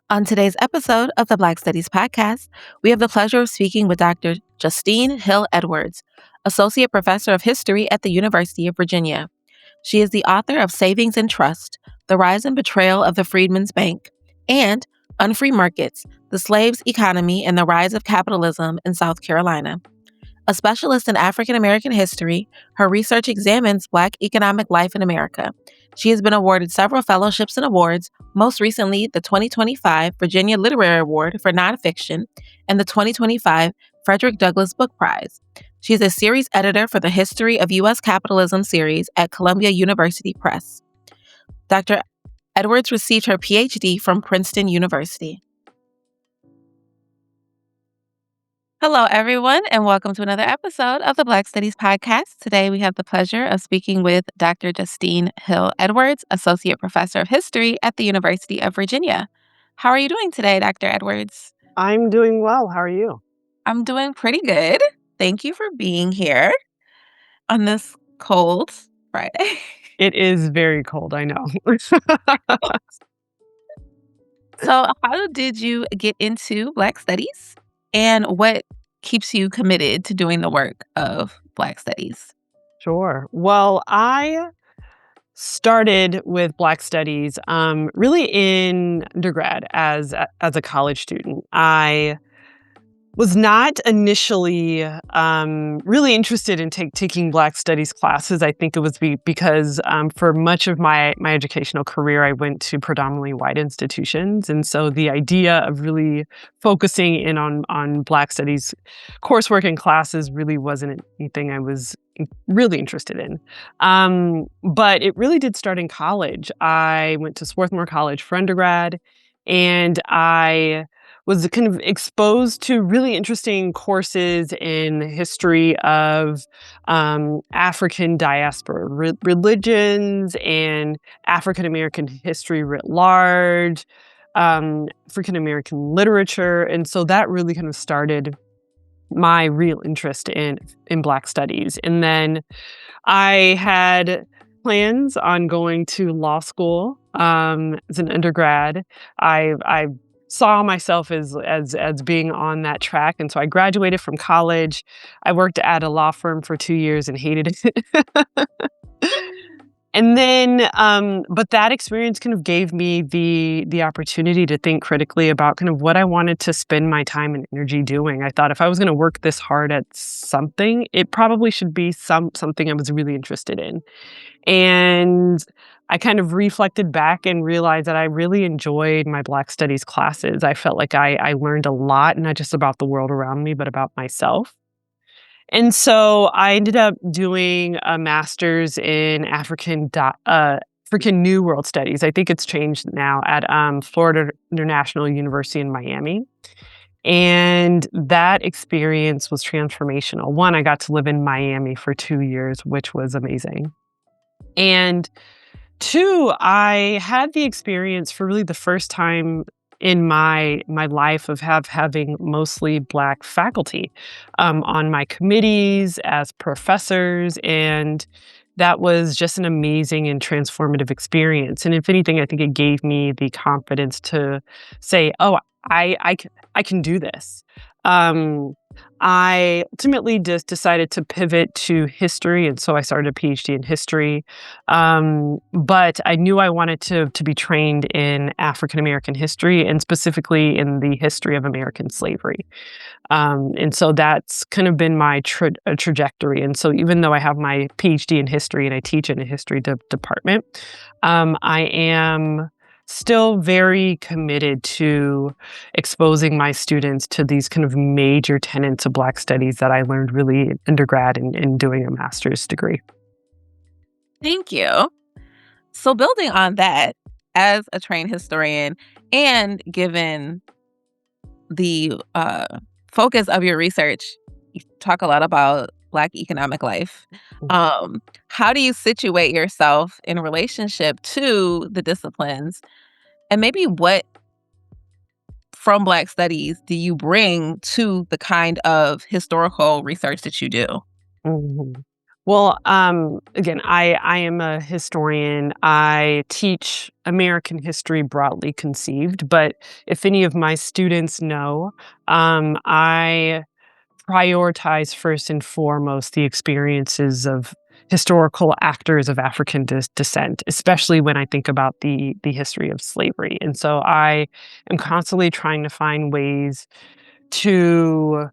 On today's episode of the Black Studies Podcast, we have the pleasure of speaking with Dr. Justene Hill Edwards, Associate Professor of History at the University of Virginia. She is the author of Savings and Trust, The Rise and Betrayal of the Freedman's Bank, and Unfree Markets, The Slave's Economy and the Rise of Capitalism in South Carolina. A specialist in African American history, her research examines Black economic life in America. She has been awarded several fellowships and awards, most recently the 2025 Virginia Literary Award for Nonfiction and the 2025 Frederick Douglass Book Prize. She is a series editor for the History of U.S. Capitalism Series at Columbia University Press. Dr. Edwards received her PhD from Princeton University. Hello, everyone, and welcome to another episode of the Black Studies Podcast. Today, we have the pleasure of speaking with Dr. Justene Hill Edwards, Associate Professor of History at the University of Virginia. How are you doing today, Dr. Edwards? I'm doing well. How are you? I'm doing pretty good. Thank you for being here on this cold Friday. It is very cold, I know. So, how did you get into Black Studies, and what keeps you committed to doing the work of Black Studies? Sure. Well, I started with Black Studies really in undergrad as a college student. I was not initially really interested in taking Black Studies classes. I think it was because for much of my educational career, I went to predominantly white institutions. And so the idea of really focusing in on Black Studies coursework and classes really wasn't anything I was really interested in. But it really did start in college. I went to Swarthmore College for undergrad, and I was kind of exposed to really interesting courses in history of African diaspora religions and African American history writ large, African American literature. And so that really kind of started my real interest in Black studies. And then I had plans on going to law school as an undergrad. I saw myself as being on that track, and so I graduated from college. I worked at a law firm for 2 years and hated it. And then, but that experience kind of gave me the opportunity to think critically about kind of what I wanted to spend my time and energy doing. I thought if I was going to work this hard at something, it probably should be something I was really interested in. And I kind of reflected back and realized that I really enjoyed my Black Studies classes. I felt like I learned a lot, not just about the world around me, but about myself. And so I ended up doing a master's in African New World Studies. I think it's changed now at Florida International University in Miami. And that experience was transformational. One, I got to live in Miami for 2 years, which was amazing. And two, I had the experience for really the first time in my life of having mostly Black faculty on my committees as professors, and that was just an amazing and transformative experience. And if anything, I think it gave me the confidence to say, "Oh, I can do this." I ultimately just decided to pivot to history, and so I started a PhD in history. But I knew I wanted to be trained in African American history, and specifically in the history of American slavery. And so that's kind of been my trajectory. And so even though I have my PhD in history and I teach in a history department, I am still very committed to exposing my students to these kind of major tenets of Black studies that I learned really in undergrad and doing a master's degree. Thank you. So building on that, as a trained historian, and given the focus of your research, you talk a lot about Black economic life. How do you situate yourself in relationship to the disciplines? And maybe what from Black studies do you bring to the kind of historical research that you do? Mhm. Well, again, I am a historian. I teach American history broadly conceived, but if any of my students know, I prioritize first and foremost the experiences of historical actors of African descent, especially when I think about the history of slavery. And so I am constantly trying to find ways to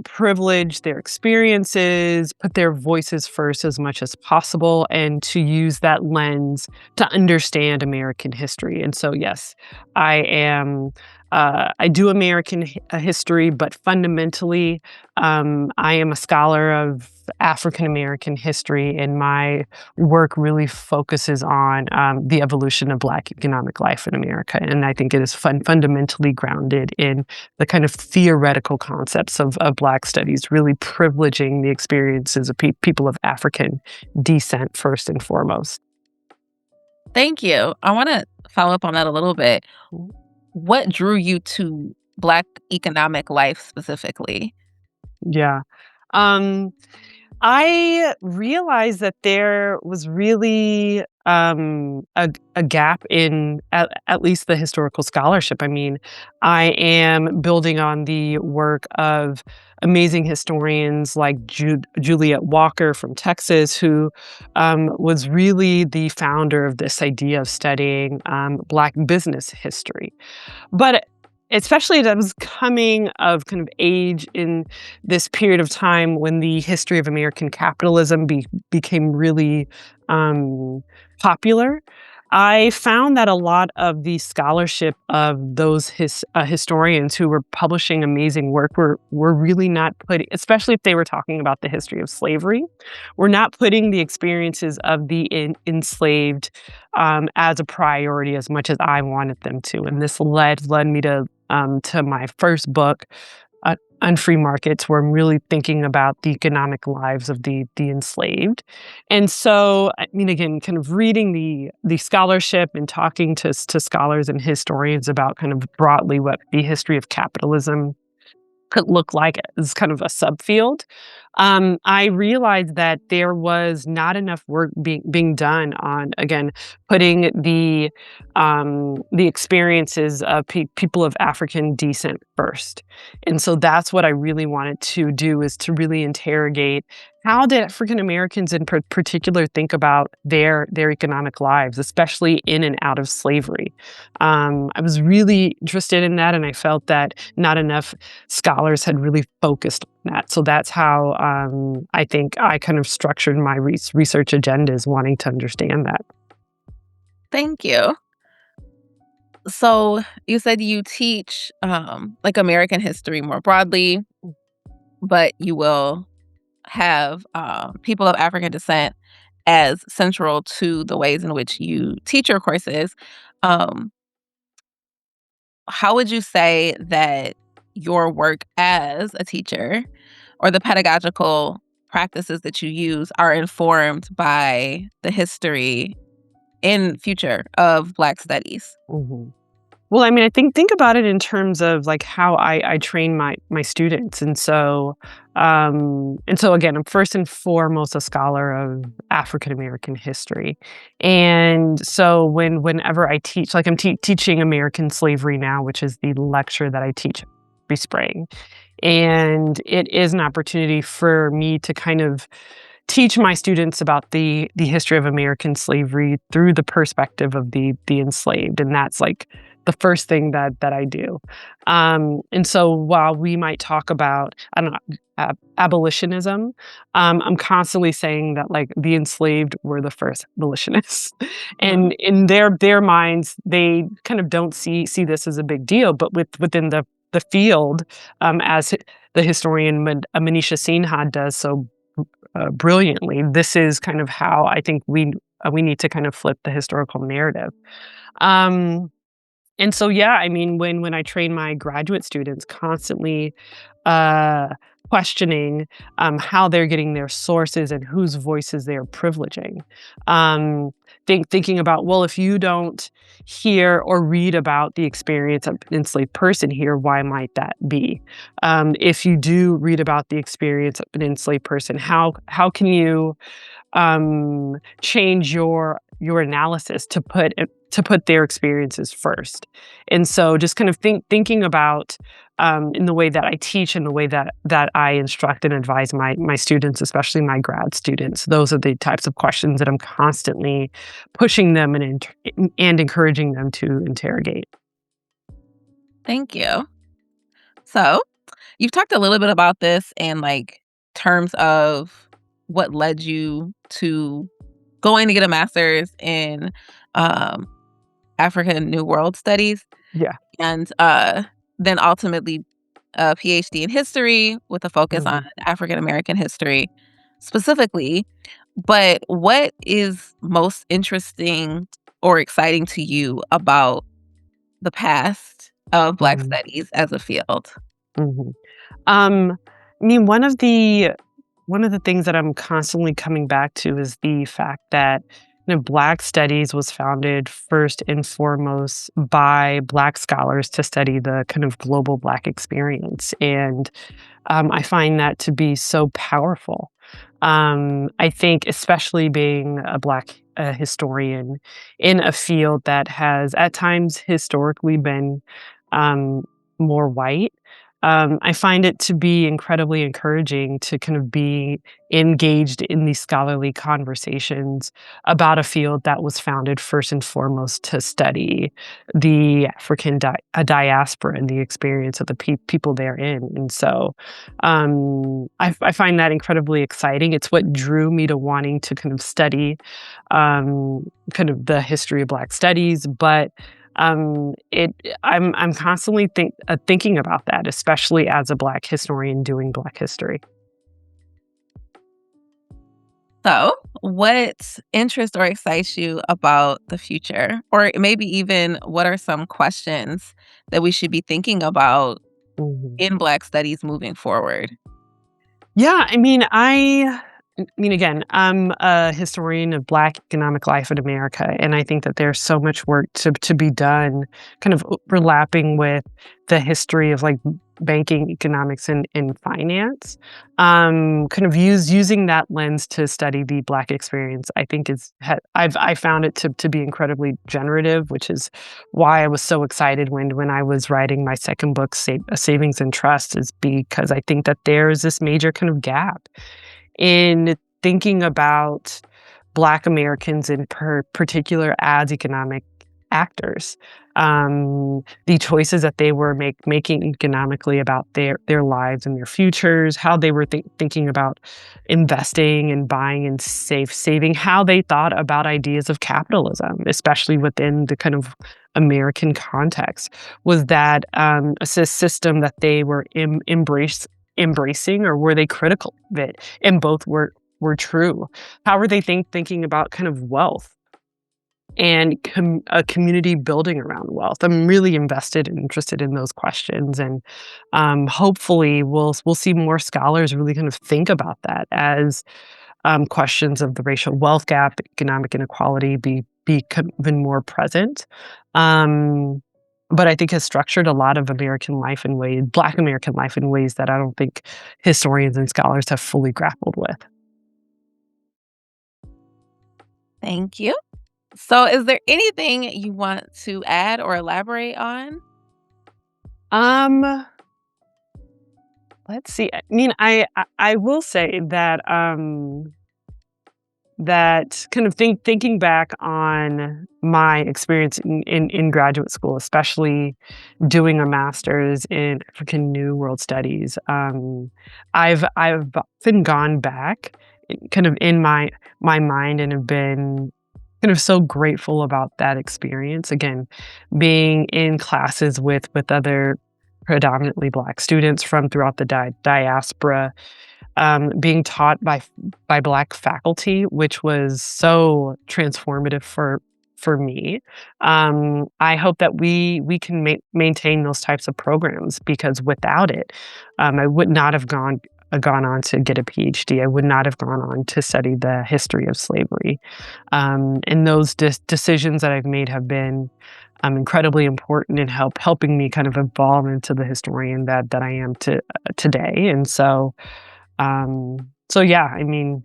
privilege their experiences, put their voices first as much as possible, and to use that lens to understand American history. And so, yes, I am. I do American history, but fundamentally, I am a scholar of African American history, and my work really focuses on the evolution of Black economic life in America. And I think it is fundamentally grounded in the kind of theoretical concepts of Black studies, really privileging the experiences of people of African descent first and foremost. Thank you. I want to follow up on that a little bit. What drew you to Black economic life specifically? Yeah. Um, I realized that there was really a gap in at least the historical scholarship. I mean, I am building on the work of amazing historians like Juliet Walker from Texas, who was really the founder of this idea of studying Black business history. But especially as I was coming of kind of age in this period of time when the history of American capitalism became really popular, I found that a lot of the scholarship of those historians who were publishing amazing work were really not putting, especially if they were talking about the history of slavery, were not putting the experiences of the enslaved as a priority as much as I wanted them to. And this led me to my first book, Unfree Markets, where I'm really thinking about the economic lives of the enslaved. And so, I mean, again, kind of reading the scholarship and talking to scholars and historians about kind of broadly what the history of capitalism could look like as kind of a subfield, I realized that there was not enough work being done on, again, putting the experiences of people of African descent first. And so that's what I really wanted to do, is to really interrogate how did African Americans in particular think about their economic lives, especially in and out of slavery. I was really interested in that, and I felt that not enough scholars had really focused on that. So that's how I think I kind of structured my research agendas, wanting to understand that. Thank you. So you said you teach like American history more broadly, but you will have people of African descent as central to the ways in which you teach your courses. Um, how would you say that your work as a teacher or the pedagogical practices that you use are informed by the history in future of Black studies? Mhm. Well, I mean, I think about it in terms of like how I train my students, and so again, I'm first and foremost a scholar of African American history, and so whenever I teach, like I'm teaching American slavery now, which is the lecture that I teach every spring, and it is an opportunity for me to kind of teach my students about the history of American slavery through the perspective of the enslaved, and that's like the first thing that I do. And so while we might talk about, I don't know, abolitionism, I'm constantly saying that like the enslaved were the first abolitionists, Mhm. and in their minds, they kind of don't see this as a big deal, but within the field, as the historian Manisha Sinha does so brilliantly. This is kind of how I think we need to kind of flip the historical narrative. Um, and so, yeah, I mean, when I train my graduate students, constantly uh, questioning how they're getting their sources and whose voices they are privileging. Um, thinking about, well, if you don't hear or read about the experience of an enslaved person here, why might that be? If you do read about the experience of an enslaved person, how can you change your analysis to put their experiences first. And so just kind of thinking about in the way that I teach and the way that I instruct and advise my students, especially my grad students, those are the types of questions that I'm constantly pushing them and encouraging them to interrogate. Thank you. So, you've talked a little bit about this in like terms of what led you to going to get a master's in um, African New World Studies Yeah. and then ultimately a PhD in history with a focus on Mhm. African American history specifically. But what is most interesting or exciting to you about the past of Black Mhm. studies as a field? Mhm. Um, I mean, one of the things that I'm constantly coming back to is the fact that Black studies was founded first and foremost by Black scholars to study the kind of global Black experience, and I find that to be so powerful. I think, especially being a Black historian in a field that has at times historically been um, more white, I find it to be incredibly encouraging to kind of be engaged in these scholarly conversations about a field that was founded first and foremost to study the African diaspora and the experience of the people therein. And so I find that incredibly exciting. It's what drew me to wanting to kind of study kind of the history of Black studies, but it I'm constantly thinking about that, especially as a Black historian doing Black history. So, what interests or excites you about the future? Or maybe even what are some questions that we should be thinking about Mhm. in Black studies moving forward? Yeah, again, I'm a historian of Black economic life in America, and I think that there's so much work to be done, kind of overlapping with the history of like banking, economics, and finance. Kind of using that lens to study the Black experience, I think I found it to be incredibly generative, which is why I was so excited when I was writing my second book, Savings and Trust, is because I think that there's this major kind of gap in thinking about Black Americans in particular as economic actors. The choices that they were making economically about their lives and their futures, how they were thinking about investing and buying and saving, how they thought about ideas of capitalism, especially within the kind of American context. Was that a system that they were embracing, or were they critical of it? And both were true. How were they thinking about kind of wealth and a community building around wealth? I'm really invested and interested in those questions, and hopefully we'll see more scholars really kind of think about that as questions of the racial wealth gap, economic inequality become even more present. Um, but I think has structured a lot of American life in ways, Black American life in ways that I don't think historians and scholars have fully grappled with. Thank you. So, is there anything you want to add or elaborate on? Um, let's see. I mean, I will say that that kind of thinking back on my experience in graduate school, especially doing a master's in African New World Studies, I've often gone back kind of in my mind and have been kind of so grateful about that experience. Again, being in classes with other predominantly Black students from throughout the diaspora, being taught by Black faculty, which was so transformative for me. I hope that we can maintain those types of programs, because without it, I would not have gone. gone on to get a PhD. I would not have gone on to study the history of slavery. And those decisions that I've made have been incredibly important in helping me kind of evolve into the historian that I am today. And so yeah, I mean,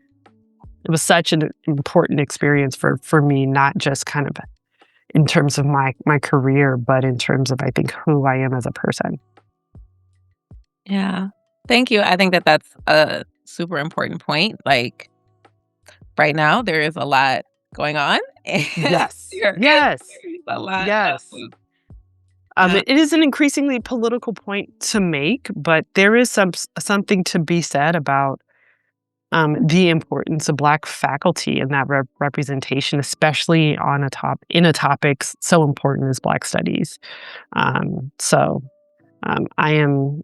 it was such an important experience for me, not just kind of in terms of my career, but in terms of, I think, who I am as a person. Yeah. Thank you. I think that that's a super important point. Like, right now, there is a lot going on, and Yes. there Yes. there's a lot of Yes. uh, It is an increasingly political point to make, but there is something to be said about the importance of Black faculty and that representation, especially on in a topic so important as Black studies. So I am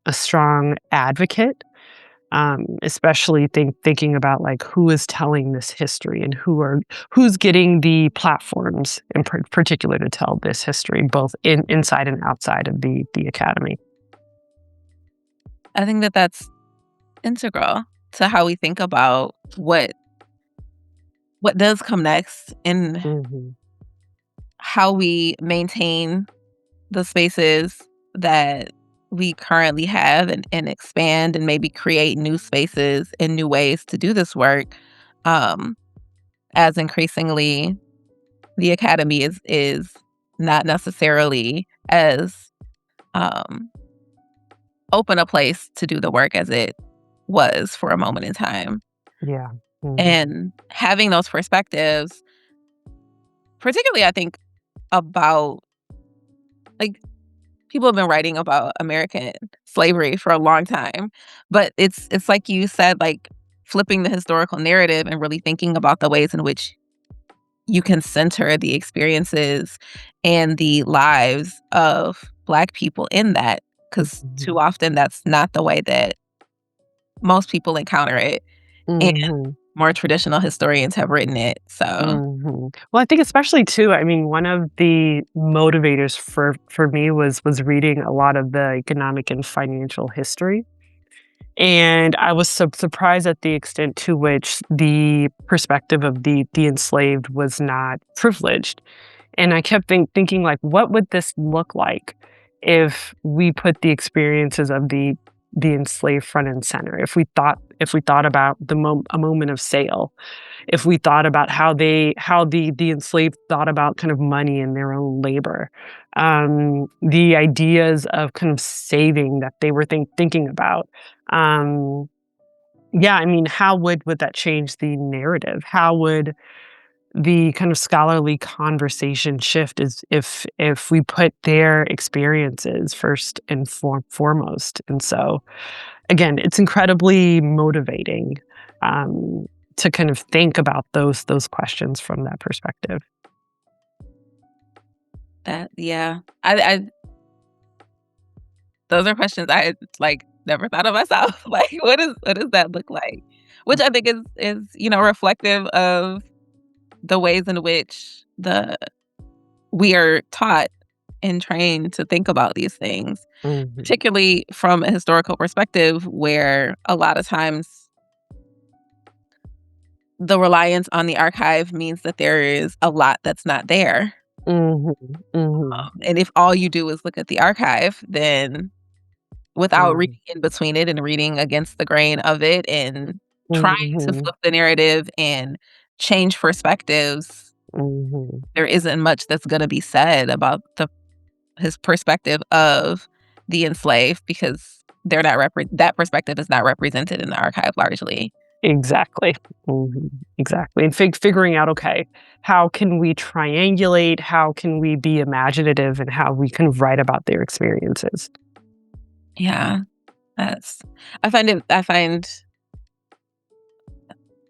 a strong advocate, especially thinking about like who is telling this history and who's getting the platforms in particular to tell this history, both inside and outside of the academy. I think that that's integral to how we think about what does come next and Hmm. how we maintain the spaces that we currently have and expand and maybe create new spaces and new ways to do this work, um, as increasingly the academy is not necessarily as um, open a place to do the work as it was for a moment in time. Yeah. Hmm. And having those perspectives, particularly I think about, like, people have been writing about American slavery for a long time, but it's like you said, like, flipping the historical narrative and really thinking about the ways in which you can center the experiences and the lives of Black people in that, because Hmm. too often that's not the way that most people encounter it, and Hmm. more traditional historians have written it, so Well, I think especially too, I mean, one of the motivators for me was reading a lot of the economic and financial history. And I was surprised at the extent to which the perspective of the enslaved was not privileged. And I kept thinking, like, what would this look like if we put the experiences of the enslaved front and center? If we thought about a moment of sale, if we thought about how the enslaved thought about kind of money and their own labor, the ideas of kind of saving that they were thinking about. Um, yeah, I mean, how would that change the narrative? How would the kind of scholarly conversation shift is if we put their experiences first and foremost? And so again, it's incredibly motivating um, to kind of think about those questions from that perspective. that yeah. I those are questions I, like, never thought of myself. Like, what does that look like? Which I think is reflective of the ways in which the we are taught and trained to think about these things, Mhm. particularly from a historical perspective where a lot of times the reliance on the archive means that there is a lot that's not there. Mhm. Mhm. And if all you do is look at the archive, then without Mhm. reading in between it and reading against the grain of it and trying to Mhm. flip the narrative and change perspectives, Mhm. there isn't much that's gonna be said about his perspective of the enslaved because that perspective is not represented in the archive largely. Exactly. Mhm. Exactly. And figuring out, okay, how can we triangulate? How can we be imaginative and how we can write about their experiences? Yeah, that's I find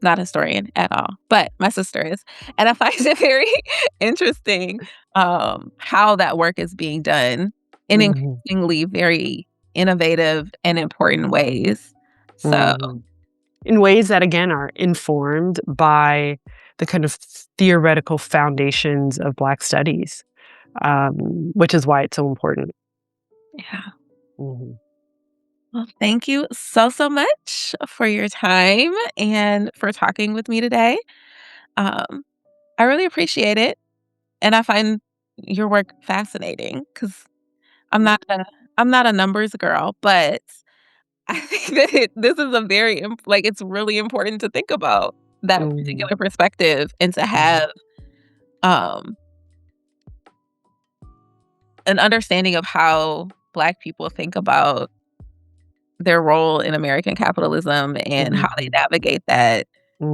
not a historian at all, but my sister is, and I find it very interesting, how that work is being done in Mhm. increasingly very innovative and important ways. So, Mhm. In ways that, again, are informed by the kind of theoretical foundations of Black studies, which is why it's so important. yeah. Mhm. Well, thank you so much for your time and for talking with me today. Um, I really appreciate it, and I find your work fascinating because I'm not a I'm not a numbers girl, but I think that this is a very like, it's really important to think about that Mhm, particular perspective and to mhm, have, um, an understanding of how Black people think about their role in American capitalism and how they mhm, navigate that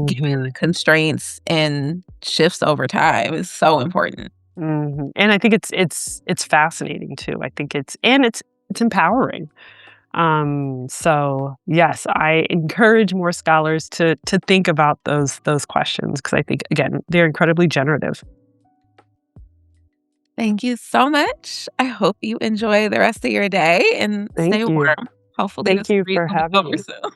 given the mhm, constraints and shifts over time is so important. mhm, and I think it's fascinating too. I think it's empowering. So yes, I encourage more scholars to think about those questions because I think again, they're incredibly generative. Thank you so much. I hope you enjoy the rest of your day and stay Thank you. warm. Hopefully Thank this you freeze for will be having over me. soon.